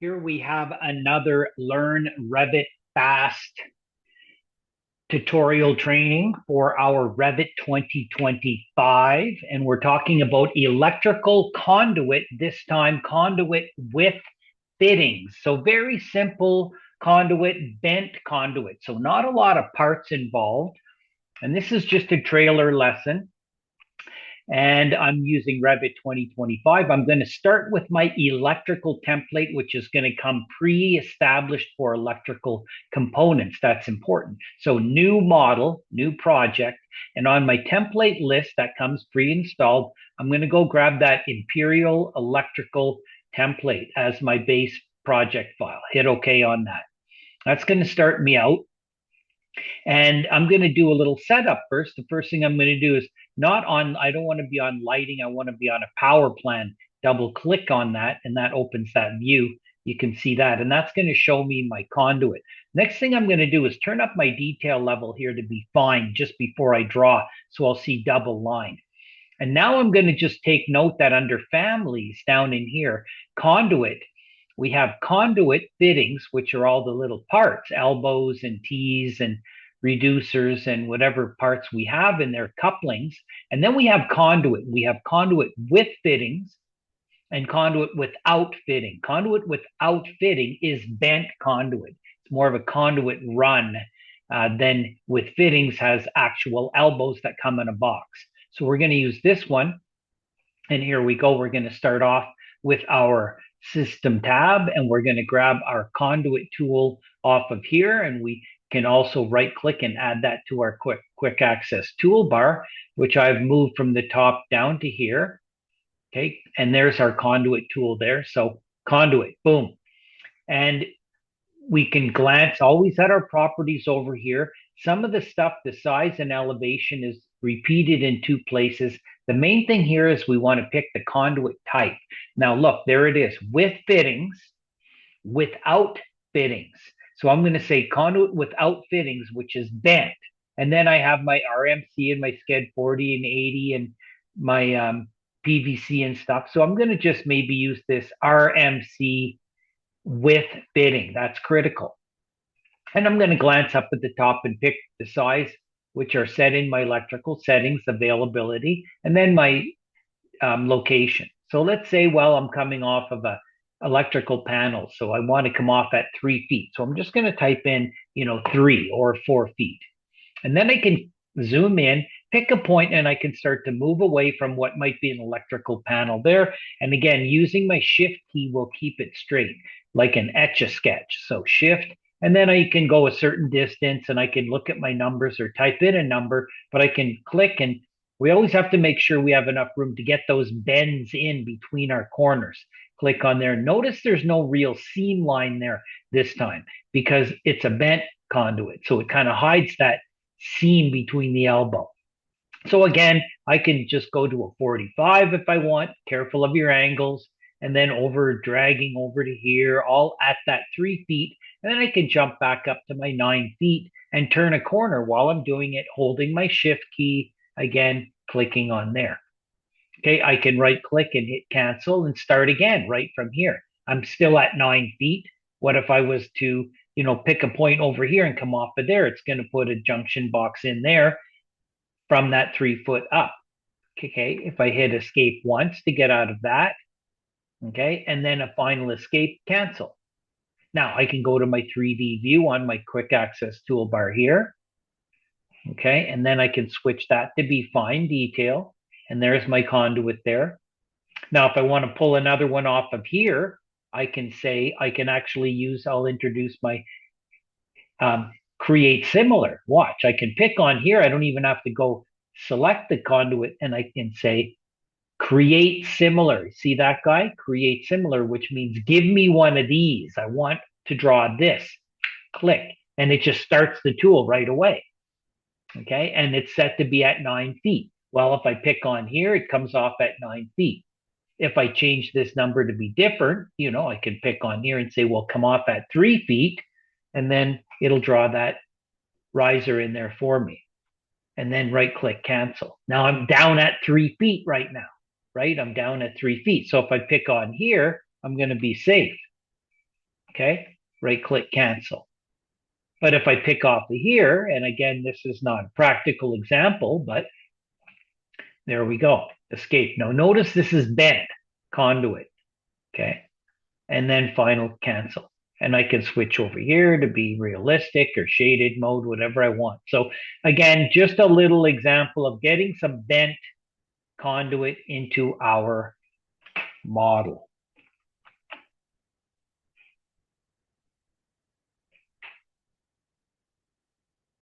Here we have another Learn Revit Fast tutorial training for our Revit 2025. And we're talking about electrical conduit, this time conduit with fittings. So very simple conduit, bent conduit. So not a lot of parts involved. And this is just a trailer lesson. And I'm using Revit 2025. I'm going to start with my electrical template, which is going to come pre-established for electrical components. That's important. So new model, new project. And on my template list that comes pre-installed, I'm going to go grab that Imperial Electrical template as my base project file. Hit OK on that. That's going to start me out. And I'm going to do a little setup first. The first thing I'm going to do is I don't want to be on lighting. I want to be on a power plan. Double click on that and that opens that view. You can see that. And that's going to show me my conduit. Next thing I'm going to do is turn up my detail level here to be fine just before I draw. So I'll see double line. And now I'm going to just take note that under families down in here, conduit, we have conduit fittings, which are all the little parts, elbows and T's and reducers and whatever parts we have in there, couplings. And then we have conduit. We have conduit with fittings and conduit without fitting. Conduit without fitting is bent conduit. It's more of a conduit run than with fittings has actual elbows that come in a box. So we're going to use this one. And here we go. We're going to start off with our system tab and we're going to grab our conduit tool off of here, and we can also right click and add that to our quick access toolbar, which I've moved from the top down to here. Okay, and there's our conduit tool there. So conduit, boom. And we can glance always at our properties over here. Some of the stuff, the size and elevation is repeated in two places. The main thing here is we want to pick the conduit type. Now look, there it is, with fittings, without fittings. So I'm going to say conduit without fittings, which is bent. And then I have my RMC and my SCED 40 and 80 and my PVC and stuff. So I'm going to just maybe use this RMC with fitting. That's critical. And I'm going to glance up at the top and pick the size, which are set in my electrical settings, availability, and then my location. So let's say, well, I'm coming off of a electrical panel. So I want to come off at 3 feet. So I'm just going to type in, 3 or 4 feet. And then I can zoom in, pick a point, and I can start to move away from what might be an electrical panel there. And again, using my shift key will keep it straight, like an Etch-a-Sketch. So shift, and then I can go a certain distance and I can look at my numbers or type in a number, but I can click, and we always have to make sure we have enough room to get those bends in between our corners. Click on there. Notice there's no real seam line there this time because it's a bent conduit. So it kind of hides that seam between the elbow. So again, I can just go to a 45 if I want, careful of your angles, and then dragging over to here, all at that 3 feet. And then I can jump back up to my 9 feet and turn a corner while I'm doing it, holding my shift key, again, clicking on there. Okay, I can right click and hit cancel and start again right from here. I'm still at 9 feet. What if I was to, pick a point over here and come off of there? It's going to put a junction box in there from that 3 foot up. Okay, if I hit escape once to get out of that, okay, and then a final escape, cancel. Now I can go to my 3D view on my quick access toolbar here. Okay, and then I can switch that to be fine detail. And there's my conduit there. Now, if I want to pull another one off of here, I can I'll introduce my create similar. Watch, I can pick on here. I don't even have to go select the conduit, and I can say create similar. See that guy? Create similar, which means give me one of these. I want to draw this. Click, and it just starts the tool right away. Okay, and it's set to be at 9 feet. Well, if I pick on here, it comes off at 9 feet. If I change this number to be different, I can pick on here and say, well, come off at 3 feet, and then it'll draw that riser in there for me. And then right click cancel. Now I'm down at 3 feet right now, right? I'm down at 3 feet. So if I pick on here, I'm going to be safe. Okay, right click cancel. But if I pick off of here, and again, this is not a practical example, but there we go, escape. Now notice this is bent conduit, okay? And then final cancel. And I can switch over here to be realistic or shaded mode, whatever I want. So again, just a little example of getting some bent conduit into our model.